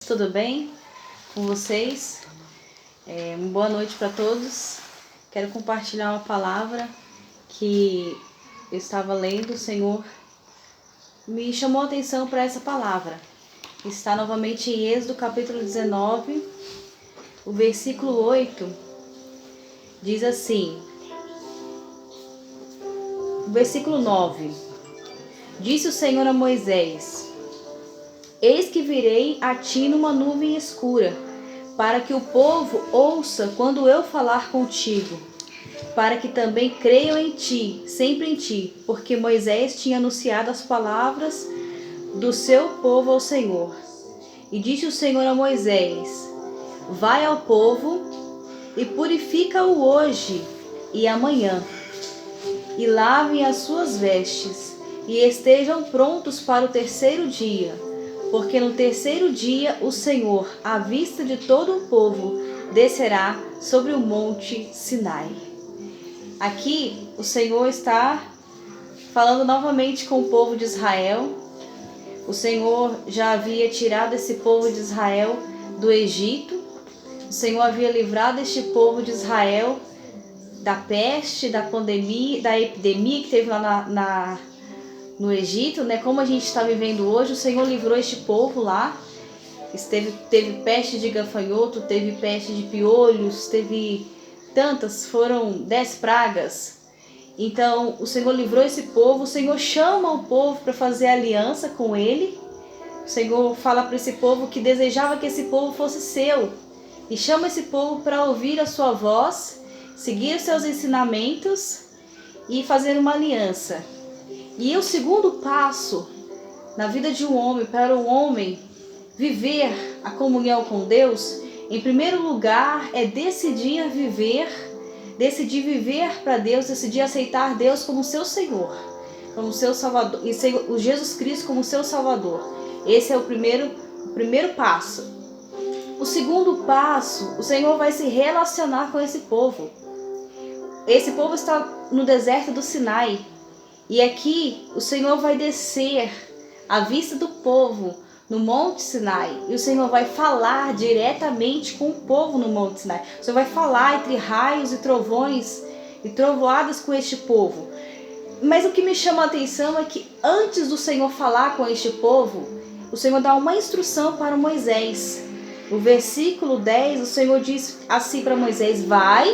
Tudo bem com vocês? Uma boa noite para todos. Quero compartilhar uma palavra que eu estava lendo. O Senhor me chamou a atenção para essa palavra. Está novamente em Êxodo capítulo 19, o versículo 8. Diz assim, o versículo 9. Disse o Senhor a Moisés: Eis que virei a ti numa nuvem escura, para que o povo ouça quando eu falar contigo, para que também creiam em ti, sempre em ti, porque Moisés tinha anunciado as palavras do seu povo ao Senhor. E disse o Senhor a Moisés: Vai ao povo e purifica-o hoje e amanhã, e lavem as suas vestes, e estejam prontos para o terceiro dia, porque no terceiro dia o Senhor, à vista de todo o povo, descerá sobre o monte Sinai. Aqui o Senhor está falando novamente com o povo de Israel. O Senhor já havia tirado esse povo de Israel do Egito. O Senhor havia livrado este povo de Israel da peste, da pandemia, da epidemia que teve lá no Egito, né? Como a gente está vivendo hoje, o Senhor livrou este povo lá. Teve peste de gafanhoto, teve peste de piolhos, teve tantas, foram 10 pragas. Então o Senhor livrou esse povo. O Senhor chama o povo para fazer aliança com ele. O Senhor fala para esse povo que desejava que esse povo fosse seu, e chama esse povo para ouvir a sua voz, seguir os seus ensinamentos e fazer uma aliança. E o segundo passo na vida de um homem, para o homem viver a comunhão com Deus, em primeiro lugar é decidir viver para Deus, decidir aceitar Deus como seu Senhor, como seu Salvador, e o Jesus Cristo como seu Salvador. Esse é o primeiro passo. O segundo passo, o Senhor vai se relacionar com esse povo. Esse povo está no deserto do Sinai. E aqui o Senhor vai descer à vista do povo no Monte Sinai. E o Senhor vai falar diretamente com o povo no Monte Sinai. O Senhor vai falar entre raios e trovões e trovoadas com este povo. Mas o que me chama a atenção é que antes do Senhor falar com este povo, o Senhor dá uma instrução para Moisés. No versículo 10, o Senhor diz assim para Moisés: Vai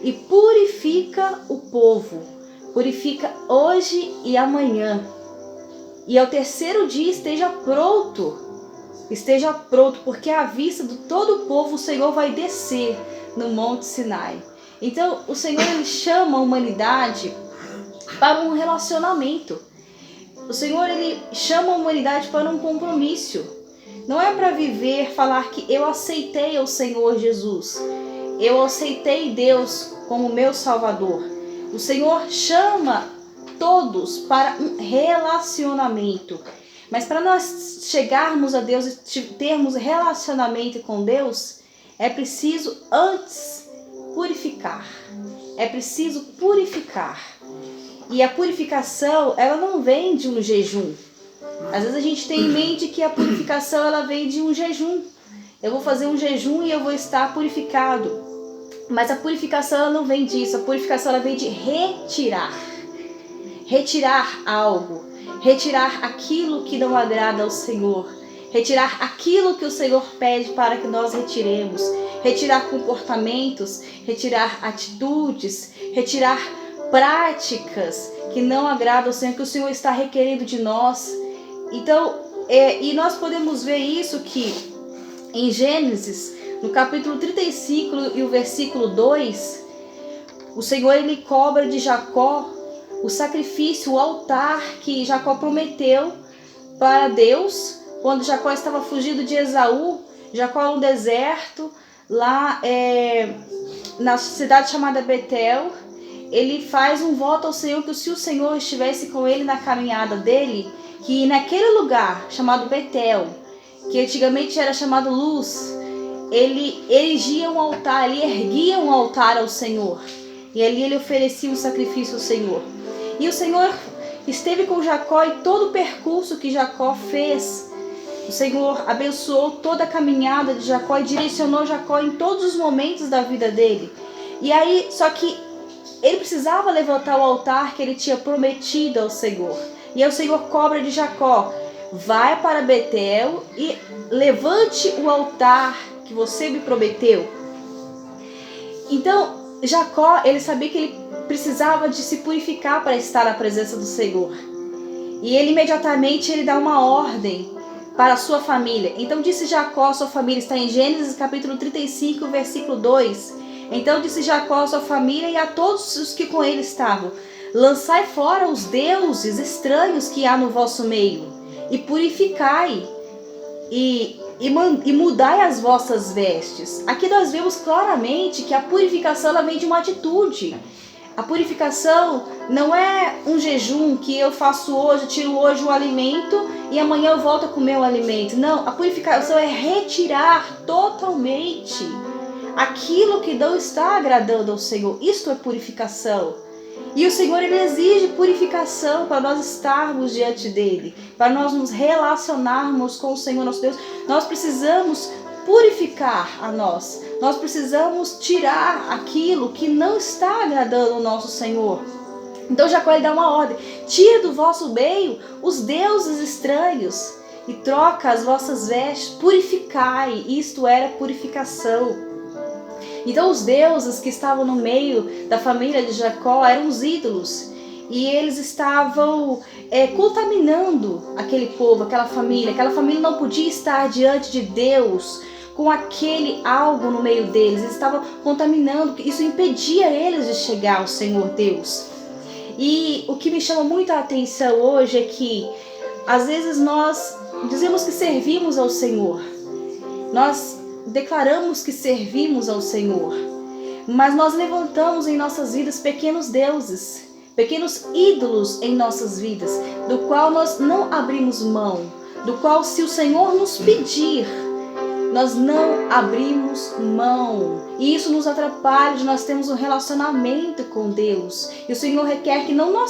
e purifica o povo. Purifica hoje e amanhã. E ao terceiro dia esteja pronto. Esteja pronto, porque à vista de todo o povo o Senhor vai descer no Monte Sinai. Então o Senhor ele chama a humanidade para um relacionamento. O Senhor ele chama a humanidade para um compromisso. Não é para viver, falar que eu aceitei o Senhor Jesus. Eu aceitei Deus como meu Salvador. O Senhor chama todos para um relacionamento. Mas para nós chegarmos a Deus e termos relacionamento com Deus, é preciso antes purificar. É preciso purificar. E a purificação, ela não vem de um jejum. Às vezes a gente tem em mente que a purificação ela vem de um jejum. Eu vou fazer um jejum e eu vou estar purificado. Mas a purificação ela não vem disso. A purificação ela vem de retirar. Retirar algo. Retirar aquilo que não agrada ao Senhor. Retirar aquilo que o Senhor pede para que nós retiremos. Retirar comportamentos. Retirar atitudes. Retirar práticas que não agradam ao Senhor, que o Senhor está requerendo de nós. Então, e nós podemos ver isso que em Gênesis, no capítulo 35 e o versículo 2, o Senhor ele cobra de Jacó o sacrifício, o altar que Jacó prometeu para Deus, quando Jacó estava fugindo de Esaú. Jacó no deserto, lá na cidade chamada Betel, ele faz um voto ao Senhor que se o Senhor estivesse com ele na caminhada dele, que naquele lugar chamado Betel, que antigamente era chamado Luz, ele erigia um altar, ele erguia um altar ao Senhor. E ali ele oferecia um sacrifício ao Senhor. E o Senhor esteve com Jacó e todo o percurso que Jacó fez O Senhor abençoou toda a caminhada de Jacó e direcionou Jacó em todos os momentos da vida dele. E aí, só que ele precisava levantar o altar que ele tinha prometido ao Senhor. E aí o Senhor cobra de Jacó: vai para Betel e levante o altar que você me prometeu. Então, Jacó, ele sabia que ele precisava de se purificar para estar na presença do Senhor. E ele imediatamente ele dá uma ordem para a sua família. Então disse Jacó, sua família, está em Gênesis capítulo 35, versículo 2. Então disse Jacó a sua família e a todos os que com ele estavam: lançai fora os deuses estranhos que há no vosso meio, e purificai, e mudai as vossas vestes. Aqui nós vemos claramente que a purificação ela vem de uma atitude. A purificação não é um jejum que eu faço hoje, tiro hoje o alimento e amanhã eu volto a comer o alimento. Não, a purificação é retirar totalmente aquilo que não está agradando ao Senhor. Isto é purificação. E o Senhor ele exige purificação para nós estarmos diante dele, para nós nos relacionarmos com o Senhor nosso Deus. Nós precisamos purificar a nós. Nós precisamos tirar aquilo que não está agradando ao nosso Senhor. Então Jacó ele dá uma ordem: tira do vosso meio os deuses estranhos e troca as vossas vestes, purificai. Isto era purificação. Então os deuses que estavam no meio da família de Jacó eram os ídolos. E eles estavam contaminando aquele povo, aquela família. Aquela família não podia estar diante de Deus com aquele algo no meio deles. Eles estavam contaminando, isso impedia eles de chegar ao Senhor Deus. E o que me chama muito a atenção hoje é que às vezes nós dizemos que servimos ao Senhor. Nós declaramos que servimos ao Senhor, mas nós levantamos em nossas vidas pequenos deuses, pequenos ídolos em nossas vidas, do qual nós não abrimos mão, do qual se o Senhor nos pedir, nós não abrimos mão. E isso nos atrapalha de nós termos um relacionamento com Deus. E o Senhor requer que não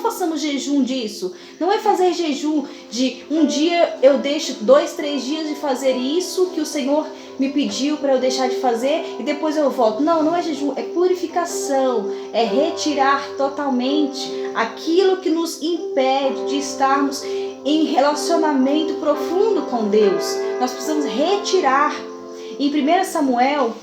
façamos jejum disso. Não é fazer jejum de um dia eu deixo 2, 3 dias de fazer isso que o Senhor me pediu para eu deixar de fazer e depois eu volto. Não, não é jejum, é purificação. É retirar totalmente aquilo que nos impede de estarmos em relacionamento profundo com Deus. Nós precisamos retirar. Em 1 Samuel,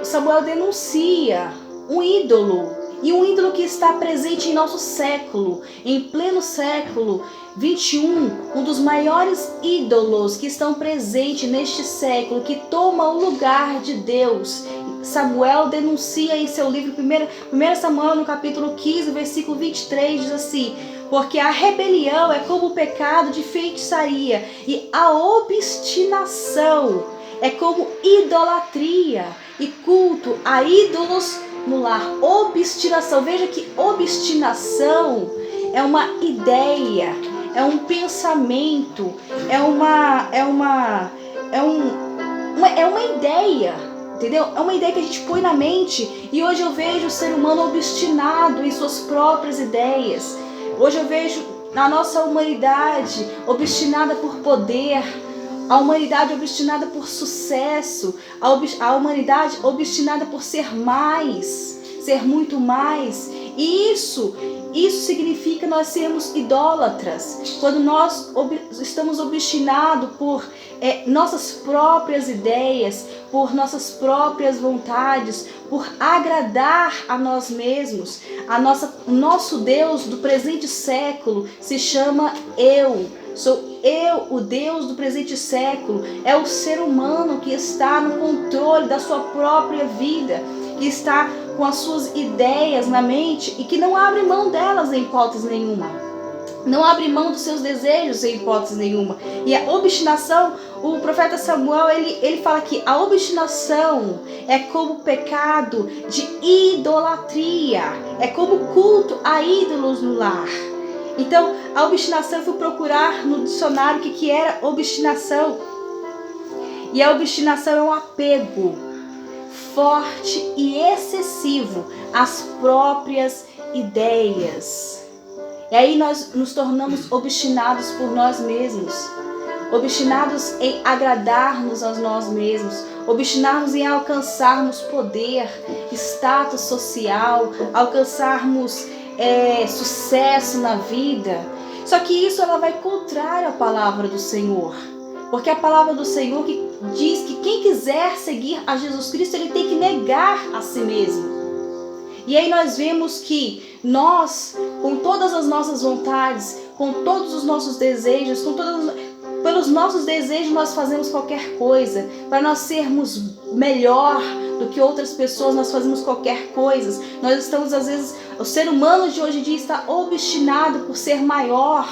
Samuel denuncia um ídolo, e um ídolo que está presente em nosso século, em pleno século 21, um dos maiores ídolos que estão presentes neste século, que toma o lugar de Deus. Samuel denuncia em seu livro 1 Samuel, no capítulo 15, versículo 23, diz assim: porque a rebelião é como o pecado de feitiçaria, e a obstinação é como idolatria e culto a ídolos no lar. Obstinação, veja que obstinação é uma ideia, é um pensamento, é uma ideia, entendeu? É uma ideia que a gente põe na mente, e hoje eu vejo o ser humano obstinado em suas próprias ideias. Hoje eu vejo a nossa humanidade obstinada por poder, a humanidade obstinada por sucesso, a humanidade obstinada por ser mais, ser muito mais. E isso significa nós sermos idólatras. Quando nós estamos obstinados por nossas próprias ideias, por nossas próprias vontades, por agradar a nós mesmos. Nosso Deus do presente século se chama eu. Sou eu, o Deus do presente século. É o ser humano que está no controle da sua própria vida, que está com as suas ideias na mente e que não abre mão delas em hipótese nenhuma. Não abre mão dos seus desejos em hipótese nenhuma. E a obstinação, o profeta Samuel, ele fala que a obstinação é como pecado de idolatria, é como culto a ídolos no lar. Então, a obstinação, eu fui procurar no dicionário o que era obstinação. E a obstinação é um apego forte e excessivo às próprias ideias. E aí nós nos tornamos obstinados por nós mesmos, obstinados em agradar-nos a nós mesmos, obstinados em alcançarmos poder, status social, alcançarmos sucesso na vida. Só que isso ela vai contrário à palavra do Senhor. Porque a palavra do Senhor que diz que quem quiser seguir a Jesus Cristo, ele tem que negar a si mesmo. E aí nós vemos que nós, com todas as nossas vontades, com todos os nossos desejos, pelos nossos desejos nós fazemos qualquer coisa. Para nós sermos melhor do que outras pessoas, nós fazemos qualquer coisa. Nós estamos, às vezes, o ser humano de hoje em dia está obstinado por ser maior,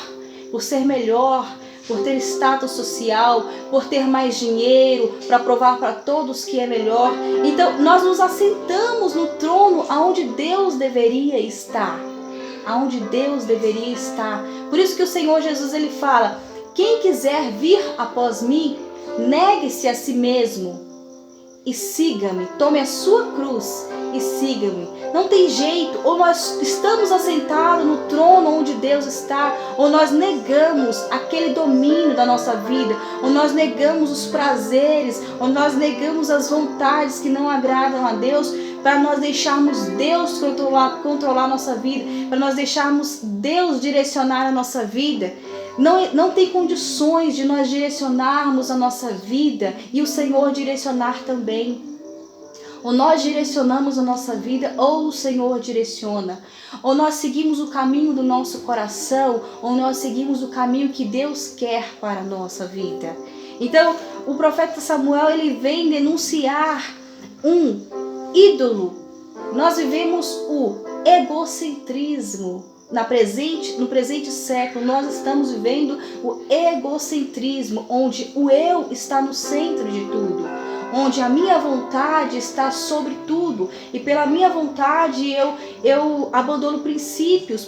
por ser melhor, por ter status social, por ter mais dinheiro, para provar para todos que é melhor. Então, nós nos assentamos no trono aonde Deus deveria estar. Aonde Deus deveria estar. Por isso que o Senhor Jesus, ele fala: quem quiser vir após mim, negue-se a si mesmo e siga-me. Tome a sua cruz e siga-me. Não tem jeito, ou nós estamos assentados no trono onde Deus está, ou nós negamos aquele domínio da nossa vida, ou nós negamos os prazeres, ou nós negamos as vontades que não agradam a Deus, para nós deixarmos Deus controlar a nossa vida, para nós deixarmos Deus direcionar a nossa vida. Não tem condições de nós direcionarmos a nossa vida e o Senhor direcionar também. Ou nós direcionamos a nossa vida, ou o Senhor direciona. Ou nós seguimos o caminho do nosso coração, ou nós seguimos o caminho que Deus quer para a nossa vida. Então, o profeta Samuel, ele vem denunciar um ídolo. Nós vivemos o egocentrismo. No presente século, nós estamos vivendo o egocentrismo, onde o eu está no centro de tudo, onde a minha vontade está sobre tudo, e pela minha vontade eu abandono princípios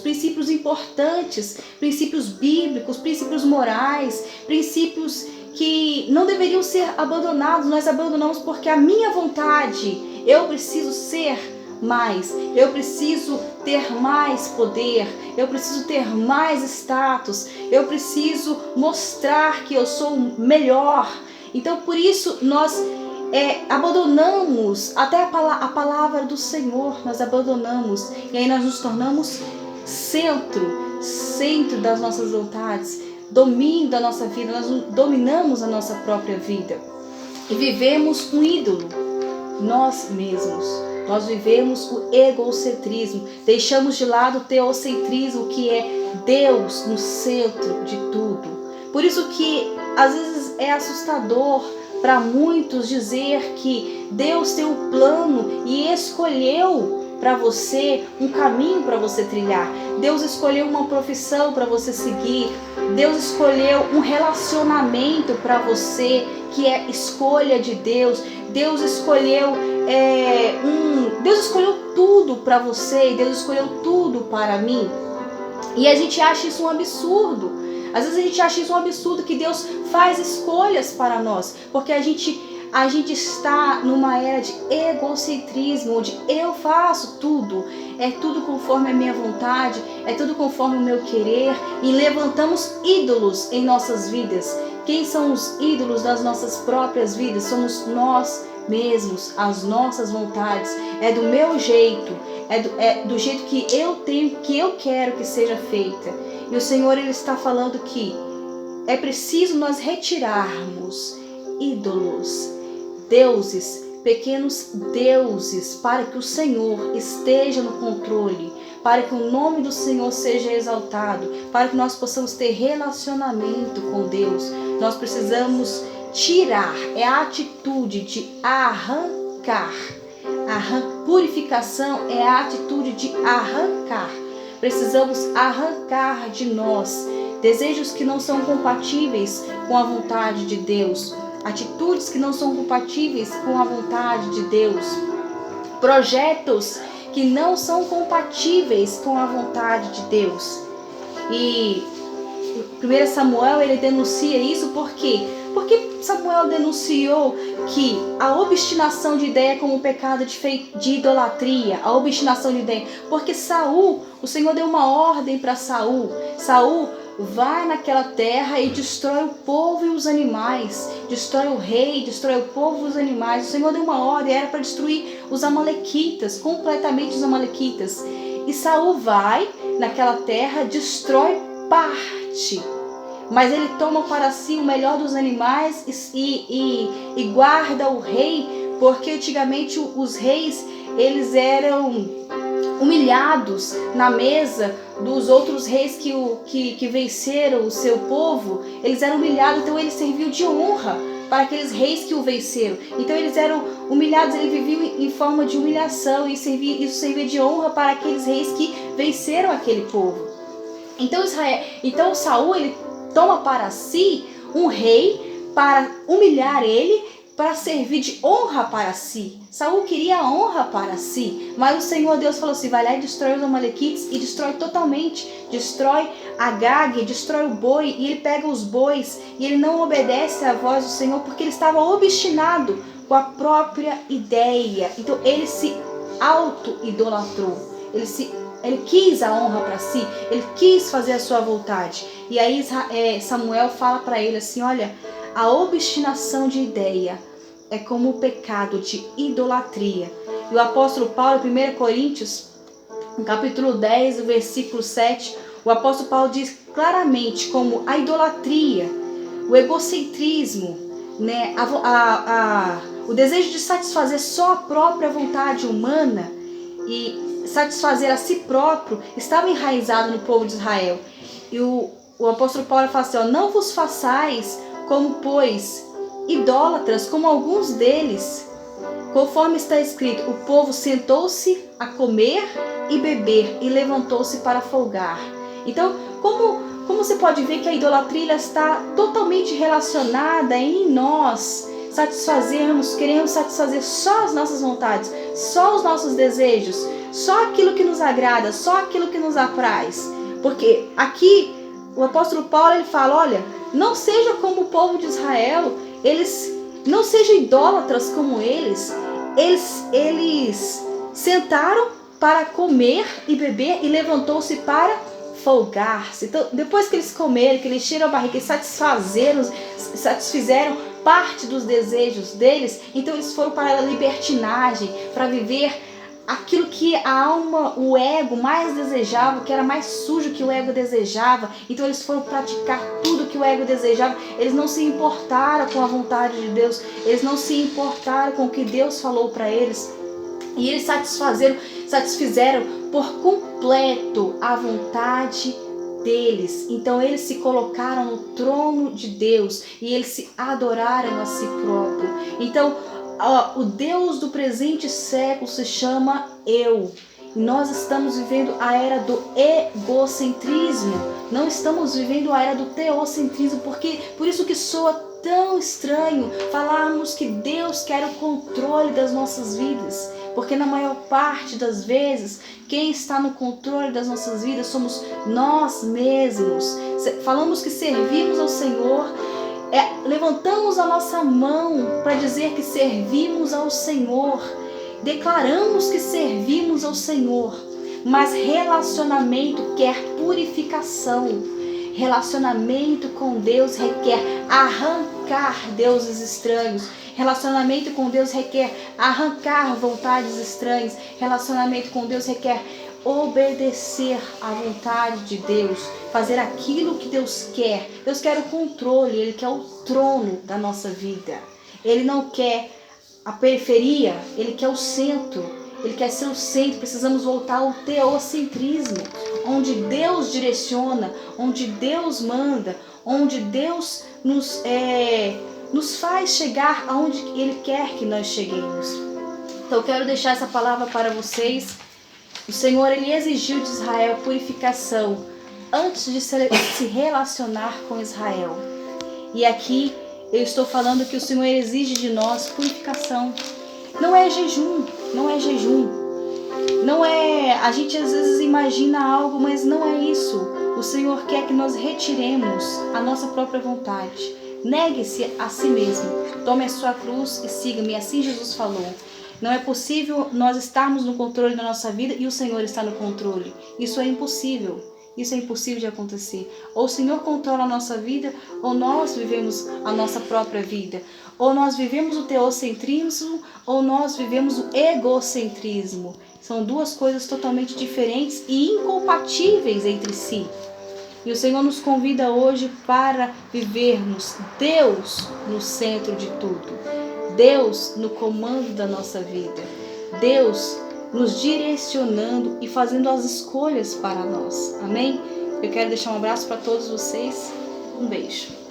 importantes, princípios bíblicos, princípios morais, princípios que não deveriam ser abandonados. Nós abandonamos porque a minha vontade, eu preciso ser mais, eu preciso ter mais poder, eu preciso ter mais status, eu preciso mostrar que eu sou melhor. Então por isso nós abandonamos até a palavra do Senhor, nós abandonamos, e aí nós nos tornamos centro das nossas vontades, domínio da nossa vida, nós dominamos a nossa própria vida e vivemos um ídolo, nós mesmos. Nós vivemos o egocentrismo, deixamos de lado o teocentrismo, que é Deus no centro de tudo. Por isso que às vezes é assustador para muitos dizer que Deus tem um plano e escolheu para você um caminho para você trilhar. Deus escolheu uma profissão para você seguir. Deus escolheu um relacionamento para você, que é escolha de Deus. Deus escolheu Deus escolheu tudo para você, e Deus escolheu tudo para mim. E a gente acha isso um absurdo. Às vezes a gente acha isso um absurdo, que Deus faz escolhas para nós, porque a gente está numa era de egocentrismo, onde eu faço tudo, é tudo conforme a minha vontade, é tudo conforme o meu querer, e levantamos ídolos em nossas vidas. Quem são os ídolos das nossas próprias vidas? Somos nós mesmos, as nossas vontades. É do meu jeito, é do jeito que eu tenho, que eu quero que seja feita. E o Senhor, ele está falando que é preciso nós retirarmos ídolos, deuses, pequenos deuses, para que o Senhor esteja no controle, para que o nome do Senhor seja exaltado, para que nós possamos ter relacionamento com Deus. Nós precisamos tirar, é a atitude de arrancar. Purificação é a atitude de arrancar. Precisamos arrancar de nós desejos que não são compatíveis com a vontade de Deus, atitudes que não são compatíveis com a vontade de Deus, projetos que não são compatíveis com a vontade de Deus. E 1 Samuel, ele denuncia isso porque Samuel Samuel denunciou que a obstinação de ideia é como um pecado de idolatria, a obstinação de ideia, porque Saul, o Senhor deu uma ordem para Saul. Saul, vai naquela terra e destrói o povo e os animais, destrói o rei, destrói o povo e os animais. O Senhor deu uma ordem, era para destruir os amalequitas, completamente os amalequitas. E Saul vai naquela terra, destrói parte, mas ele toma para si o melhor dos animais e guarda o rei, porque antigamente os reis, eles eram humilhados na mesa dos outros reis que venceram o seu povo. Eles eram humilhados, então eles serviam de honra para aqueles reis que o venceram. Então eles eram humilhados, eles viviam em forma de humilhação, e isso servia de honra para aqueles reis que venceram aquele povo. Então Saul, ele toma para si um rei para humilhar ele, para servir de honra para si. Saul queria a honra para si, mas o Senhor Deus falou assim: vai lá e destrói os amalequites, e destrói totalmente, destrói Agag, destrói o boi, e ele pega os bois, e ele não obedece à voz do Senhor, porque ele estava obstinado com a própria ideia. Então ele se auto-idolatrou, ele quis a honra para si, ele quis fazer a sua vontade. E aí Samuel fala para ele assim: olha, a obstinação de ideia é como o pecado de idolatria. E o apóstolo Paulo, em 1 Coríntios, no capítulo 10, o versículo 7, o apóstolo Paulo diz claramente como a idolatria, o egocentrismo, né, o desejo de satisfazer só a própria vontade humana e satisfazer a si próprio estava enraizado no povo de Israel. E o apóstolo Paulo fala assim: ó, não vos façais como, pois, idólatras, como alguns deles, conforme está escrito: o povo sentou-se a comer e beber e levantou-se para folgar. Então, como você pode ver que a idolatria está totalmente relacionada em nós queremos satisfazer só as nossas vontades, só os nossos desejos, só aquilo que nos agrada, só aquilo que nos apraz. Porque aqui o apóstolo Paulo, ele fala: olha, não seja como o povo de Israel, não sejam idólatras como eles sentaram para comer e beber e levantou-se para folgar-se. Então, depois que eles comeram, que eles encheram a barriga, que satisfizeram parte dos desejos deles, então eles foram para a libertinagem, para viver aquilo que a alma, o ego mais desejava, que era mais sujo que o ego desejava. Então eles foram praticar tudo que o ego desejava. Eles não se importaram com a vontade de Deus, eles não se importaram com o que Deus falou para eles. E eles satisfizeram por completo a vontade deles. Então eles se colocaram no trono de Deus e eles se adoraram a si próprio. Então o Deus do presente século se chama eu. E nós estamos vivendo a era do egocentrismo. Não estamos vivendo a era do teocentrismo, porque por isso que soa tão estranho falarmos que Deus quer o controle das nossas vidas. Porque na maior parte das vezes, quem está no controle das nossas vidas somos nós mesmos. Falamos que servimos ao Senhor, levantamos a nossa mão para dizer que servimos ao Senhor, declaramos que servimos ao Senhor, mas relacionamento quer purificação. Relacionamento com Deus requer arrancar deuses estranhos. Relacionamento com Deus requer arrancar vontades estranhas. Relacionamento com Deus requer obedecer à vontade de Deus, fazer aquilo que Deus quer. Deus quer o controle, Ele quer o trono da nossa vida. Ele não quer a periferia, Ele quer o centro. Ele quer ser o centro. Precisamos voltar ao teocentrismo, onde Deus direciona, onde Deus manda, onde Deus nos faz chegar aonde Ele quer que nós cheguemos. Então eu quero deixar essa palavra para vocês. O Senhor, Ele exigiu de Israel purificação antes de se relacionar com Israel. E aqui eu estou falando que o Senhor exige de nós purificação. Não é jejum, não é jejum. Não é, a gente às vezes imagina algo, mas não é isso. O Senhor quer que nós retiremos a nossa própria vontade. Negue-se a si mesmo, tome a sua cruz e siga-me, assim Jesus falou. Não é possível nós estarmos no controle da nossa vida e o Senhor está no controle. Isso é impossível. Isso é impossível de acontecer. Ou o Senhor controla a nossa vida, ou nós vivemos a nossa própria vida. Ou nós vivemos o teocentrismo, ou nós vivemos o egocentrismo. São duas coisas totalmente diferentes e incompatíveis entre si. E o Senhor nos convida hoje para vivermos Deus no centro de tudo. Deus no comando da nossa vida. Deus nos direcionando e fazendo as escolhas para nós. Amém? Eu quero deixar um abraço para todos vocês. Um beijo.